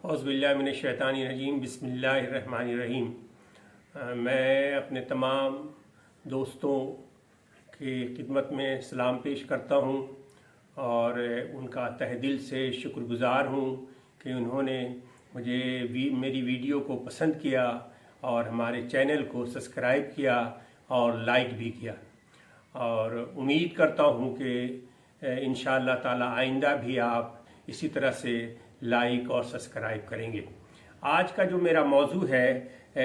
औज़ुबिल्लाहिमिनश्शैतानिर्रजीम बिस्मिल्लाहिर्रहमानिर्रहीम। मैं अपने तमाम दोस्तों की खिदमत में सलाम पेश करता हूँ और उनका तहे दिल से शुक्रगुज़ार हूँ कि उन्होंने मेरी वीडियो को पसंद किया और हमारे चैनल को सब्सक्राइब किया और लाइक भी किया। और उम्मीद करता हूँ कि इंशाअल्लाह ताला आइंदा भी आप इसी तरह से लाइक और सब्सक्राइब करेंगे। आज का जो मेरा मौजू है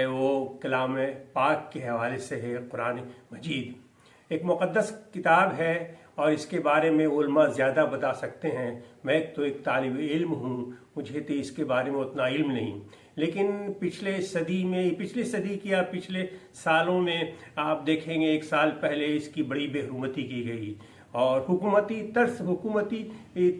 वो कलाम पाक के हवाले से है। कुरान मजीद एक मुक़द्दस किताब है और इसके बारे में उलमा ज़्यादा बता सकते हैं। मैं तो एक तालिब इल्म हूँ, मुझे तो इसके बारे में उतना इल्म नहीं, लेकिन पिछले सालों में आप देखेंगे 1 साल पहले इसकी बड़ी बेहुरमती की गई और हुकूमती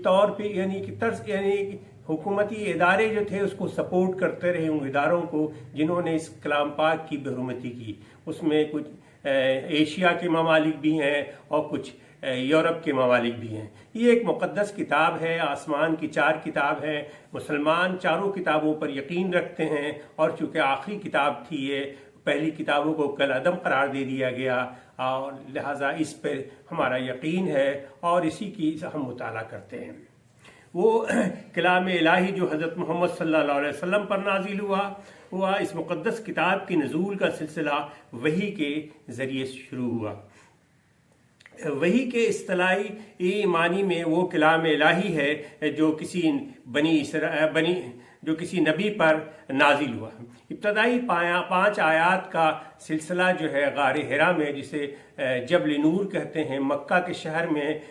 तौर पे यानी हुकूमती इदारे जो थे उसको सपोर्ट करते रहे, उन इदारों को जिन्होंने इस कलाम पाक की बेहुरमती की। उसमें कुछ एशिया के ममालिक भी हैं और कुछ यूरोप के ममालिक भी हैं। ये एक मुक़द्दस किताब है, आसमान की 4 किताब है। मुसलमान चारों किताबों पर यकीन रखते हैं और चूँकि आखिरी किताब थी ये, पहली किताबों को कल अदम करार दे दिया गया और लिहाजा इस पर हमारा यकीन है और इसी की हम मुताला करते हैं। वो कलाम इलाही जो हज़रत मोहम्मद सल्लल्लाहु अलैहि वसल्लम पर नाजिल हुआ इस मुक़द्दस किताब की नज़ूल का सिलसिला वही के ज़रिए शुरू हुआ। वही के इस्तिलाही मानी में वो कलाम इलाही है जो किसी नबी पर नाजिल हुआ। इब्तदाई 5 आयात का सिलसिला जो है गार हिरा में, जिसे जबल नूर कहते हैं, मक्का के शहर में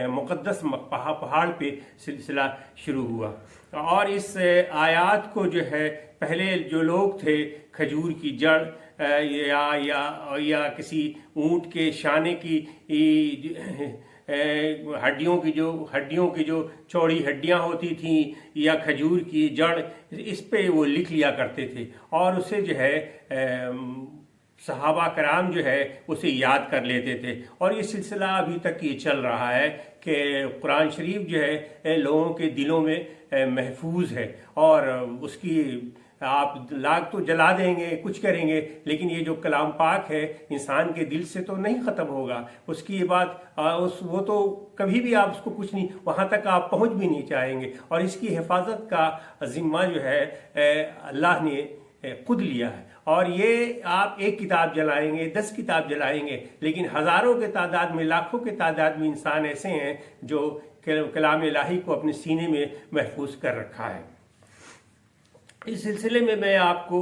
मुक़द्दस पहाड़ पे सिलसिला शुरू हुआ। और इस आयात को जो है पहले जो लोग थे खजूर की जड़ या किसी ऊँट के शाने की हड्डियों की जो चौड़ी हड्डियां होती थीं या खजूर की जड़, इस पे वो लिख लिया करते थे और उसे जो है सहाबा कराम जो है उसे याद कर लेते थे। और ये सिलसिला अभी तक ये चल रहा है कि कुरान शरीफ जो है लोगों के दिलों में महफूज है और उसकी आप लाग तो जला देंगे, कुछ करेंगे, लेकिन ये जो कलाम पाक है इंसान के दिल से तो नहीं ख़त्म होगा। उसकी ये बात वो तो कभी भी आप उसको कुछ नहीं, वहाँ तक आप पहुँच भी नहीं चाहेंगे। और इसकी हिफाजत का ज़िम्मा जो है अल्लाह ने खुद लिया है। और ये आप 1 किताब जलाएंगे, 10 किताब जलाएंगे, लेकिन हज़ारों के तादाद में, लाखों के तादाद में इंसान ऐसे हैं जो कलाम इलाही को अपने सीने में महफूज कर रखा है। इस सिलसिले में मैं आपको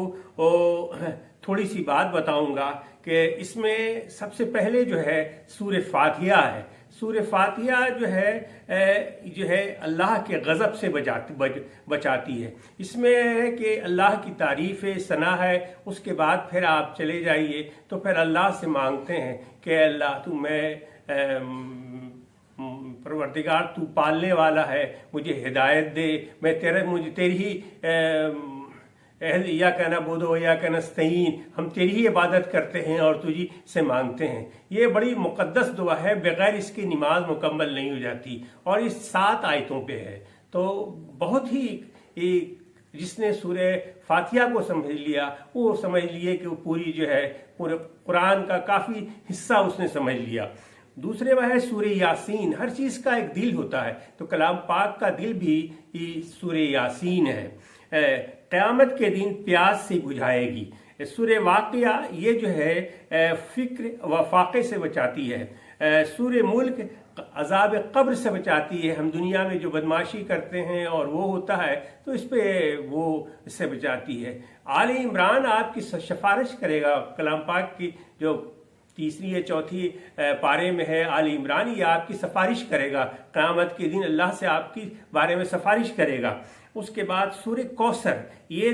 थोड़ी सी बात बताऊंगा कि इसमें सबसे पहले जो है सूरह फातिहा है। सूरह फातिहा जो है अल्लाह के गज़ब से बचाती है। इसमें है कि अल्लाह की तारीफ़ सना है। उसके बाद फिर आप चले जाइए तो फिर अल्लाह से मांगते हैं कि अल्लाह परवरदिगार तू पालने वाला है, मुझे हिदायत दे, मुझे तेरी ही या कहना बोधो या कहना नस्तईन, हम तेरी ही इबादत करते हैं और तुझी से मांगते हैं। ये बड़ी मुक़द्दस दुआ है, बगैर इसकी नमाज मुकम्मल नहीं हो जाती और इस 7 आयतों पे है। तो बहुत ही जिसने सूरह फातिहा को समझ लिया वो समझ लिए कि वो पूरी जो है पूरे कुरान का काफ़ी हिस्सा उसने समझ लिया। दूसरे वह है सूरह यासीन। हर चीज़ का एक दिल होता है, तो कलाम पाक का दिल भी सूरह यासीन है। क़यामत के दिन प्यास से बुझाएगी। सूरह वाक़िया ये जो है फ़िक्र व फाक़े से बचाती है। सूरह मुल्क अज़ाब क़ब्र से बचाती है। हम दुनिया में जो बदमाशी करते हैं और वो होता है तो इस पे वो इससे बचाती है। आले इमरान आपकी सिफारिश करेगा। कलाम पाक की जो 3 या 4 पारे में है आले इमरान, ये आपकी सिफारिश करेगा। क़यामत के दिन अल्लाह से आपकी बारे में सिफारिश करेगा। उसके बाद सूरह कौसर ये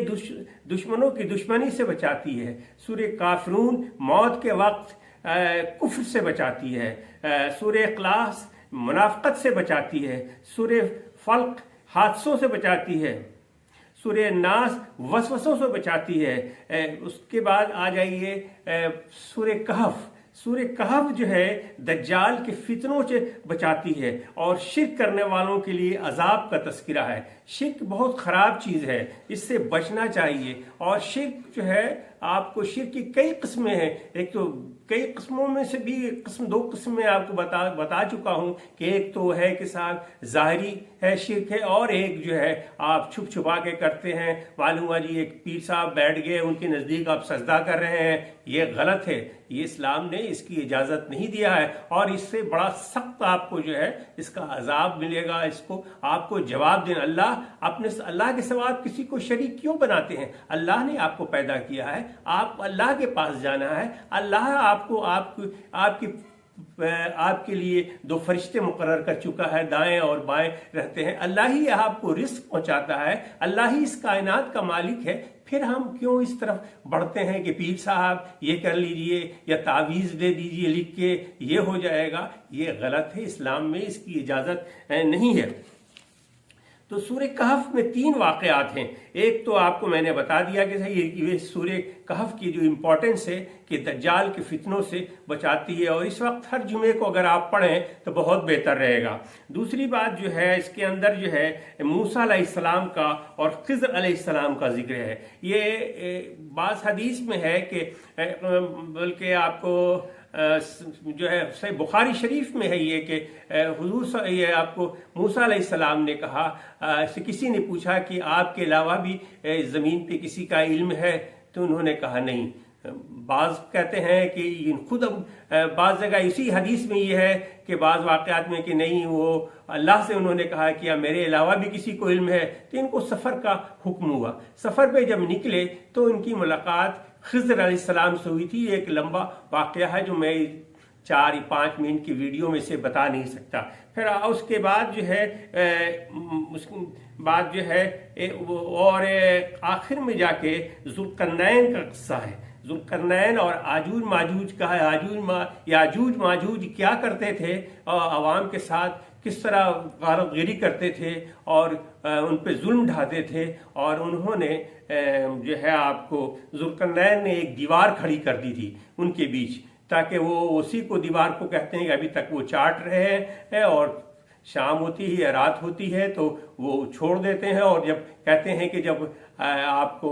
दुश्मनों की दुश्मनी से बचाती है। सूरह काफिरून मौत के वक्त कुफ्र से बचाती है। सूरह इखलास मुनाफ़क़त से बचाती है। सूरह फल्क हादसों से बचाती है। सूरह नास वसवसों से बचाती है। उसके बाद आ जाइए सूरह कहफ। सूर्य कहफ जो है दज्जाल के फितनों से बचाती है और शिर्क करने वालों के लिए अजाब का तस्करा है। शिर्क बहुत ख़राब चीज़ है, इससे बचना चाहिए। और शिर्क जो है आपको शिर्क की कई किस्में हैं। एक तो कई किस्मों में से भी दो किस्म में आपको बता चुका हूँ कि एक तो है कि साहब ज़ाहरी है शिर्क है, और एक जो है आप छुप छुपा के करते हैं। मालूम हुआ जी एक पीर साहब बैठ गए, उनके नज़दीक आप सजदा कर रहे हैं, ये गलत है। ये इस्लाम ने इसकी इजाज़त नहीं दिया है और इससे बड़ा सख्त आपको जो है इसका अजाब मिलेगा। इसको आपको जवाब देना। अल्लाह के सिवा आप किसी को शरीक क्यों बनाते हैं? अल्लाह ने आपको पैदा किया है, आप अल्लाह के पास जाना है। अल्लाह आपके लिए दो फरिश्ते मुकर्रर कर चुका है, दाएं और बाएं रहते हैं। अल्लाह ही आपको रिस्क पहुंचाता है, अल्लाह ही इस कायनात का मालिक है। फिर हम क्यों इस तरफ बढ़ते हैं कि पीर साहब ये कर लीजिए या तावीज़ दे दीजिए लिख के, ये हो जाएगा। ये गलत है, इस्लाम में इसकी इजाज़त नहीं है। तो सूर्य कहफ में 3 वाक़यात हैं। एक तो आपको मैंने बता दिया कि ये सूर्य कहफ की जो इम्पोर्टेंस है कि दज्जाल के फितनों से बचाती है, और इस वक्त हर जुमे को अगर आप पढ़ें तो बहुत बेहतर रहेगा। दूसरी बात जो है इसके अंदर जो है मूसा अलैहिस्सलाम का और खिज़र अलैहिस्सलाम का जिक्र है। ये बाज़ हदीस में है कि बल्कि आपको जो है सही बुखारी शरीफ में है ये कि हुजूर ये आपको मूसा अलैहिस्सलाम ने कहा, किसी ने पूछा कि आपके अलावा भी ज़मीन पे किसी का इल्म है? तो उन्होंने कहा नहीं। बाज़ कहते हैं कि खुद बाज़ जगह इसी हदीस में ये है कि बाज़ वाक़यात में कि नहीं, वो अल्लाह से उन्होंने कहा कि मेरे अलावा भी किसी को इल्म है। तो इनको सफ़र का हुक्म हुआ। सफ़र पे जब निकले तो इनकी मुलाकात खिज़र अलैहिस्सलाम से हुई थी। एक लंबा वाक़या है जो मैं 4 या 5 मिनट की वीडियो में से बता नहीं सकता। फिर उसके बाद जो है उसके बाद जो है और आखिर में जाके ज़ुल्करनैन का किस्सा है। ज़ुल्करनैन और आजूज माजूज का है। याजूज माजूज क्या करते थे और आवाम के साथ किस तरह गारतगिरी करते थे और उन पे जुल्म ढाते थे। और उन्होंने जो है आपको ज़ुल्करनैन ने एक दीवार खड़ी कर दी थी उनके बीच, ताकि वो उसी को दीवार को कहते हैं कि अभी तक वो चाट रहे हैं, और शाम होती है या रात होती है तो वो छोड़ देते हैं। और जब कहते हैं कि जब आपको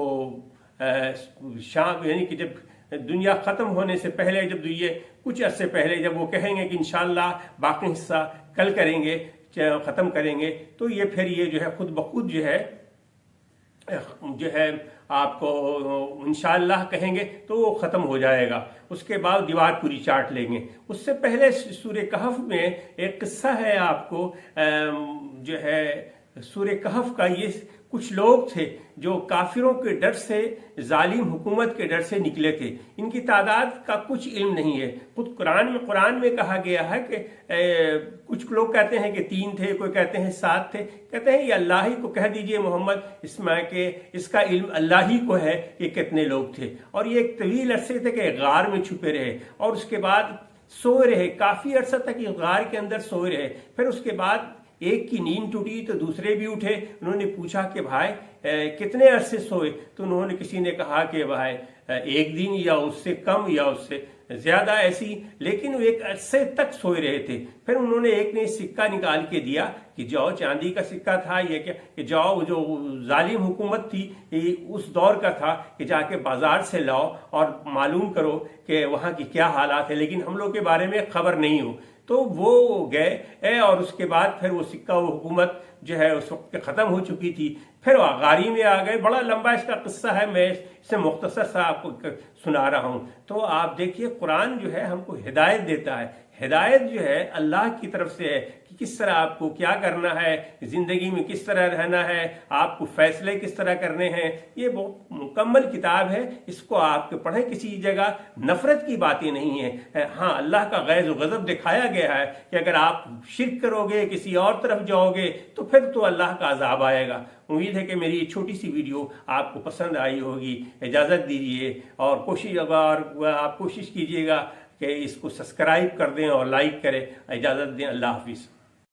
शाम यानी कि जब दुनिया ख़त्म होने से पहले, जब ये कुछ अर्से पहले जब वो कहेंगे कि इंशाअल्लाह बाकी हिस्सा कल करेंगे, ख़त्म करेंगे, तो ये फिर ये जो है खुद ब खुद जो है आपको इंशाअल्लाह कहेंगे तो वो ख़त्म हो जाएगा। उसके बाद दीवार पूरी चाट लेंगे। उससे पहले सूर्य कहफ में एक किस्सा है आपको जो है सूर्य कहफ का। ये कुछ लोग थे जो काफिरों के डर से, जालिम हुकूमत के डर से निकले थे। इनकी तादाद का कुछ इल्म नहीं है। खुद कुरान में कहा गया है कि कुछ लोग कहते हैं कि 3 थे, कोई कहते हैं 7 थे। कहते हैं ये अल्लाह ही को कह दीजिए मोहम्मद इसमें के इसका इल्म अल्लाह ही को है कि कितने लोग थे। और ये एक तवील अरसे थे कि गार में छुपे रहे और उसके बाद सोए रहे। काफी अरसा तक गार के अंदर सोए रहे। फिर उसके बाद एक की नींद टूटी तो दूसरे भी उठे। उन्होंने पूछा कि भाई कितने अरसे सोए? तो उन्होंने किसी ने कहा कि भाई 1 दिन या उससे कम या उससे ज्यादा ऐसी, लेकिन वो एक अरसे तक सोए रहे थे। फिर उन्होंने एक ने सिक्का निकाल के दिया कि जाओ, चांदी का सिक्का था ये क्या, कि जाओ जो जालिम हुकूमत थी उस दौर का था कि जाके बाजार से लाओ और मालूम करो कि वहाँ की क्या हालात है, लेकिन हम लोग के बारे में खबर नहीं हो। तो वो गए और उसके बाद फिर वो सिक्का वो हुकूमत जो है उस वक्त ख़त्म हो चुकी थी। फिर वो गारी में आ गए। बड़ा लंबा इसका किस्सा है, मैं इसे मुख्तसर सा आपको सुना रहा हूँ। तो आप देखिए कुरान जो है हमको हिदायत देता है। हिदायत जो है अल्लाह की तरफ से है कि किस तरह आपको क्या करना है, ज़िंदगी में किस तरह रहना है, आपको फैसले किस तरह करने हैं। ये बहुत मुकम्मल किताब है, इसको आप पढ़ें। किसी जगह नफरत की बातें नहीं है। हाँ, अल्लाह का गैज़ व गज़ब दिखाया गया है कि अगर आप शिर्क करोगे, किसी और तरफ जाओगे तो फिर तो अल्लाह का अज़ाब आएगा। उम्मीद है कि मेरी छोटी सी वीडियो आपको पसंद आई होगी। इजाज़त दीजिए और आप कोशिश कीजिएगा कि इसको सब्सक्राइब कर दें और लाइक करें। इजाज़त दें। अल्लाह हाफिज़।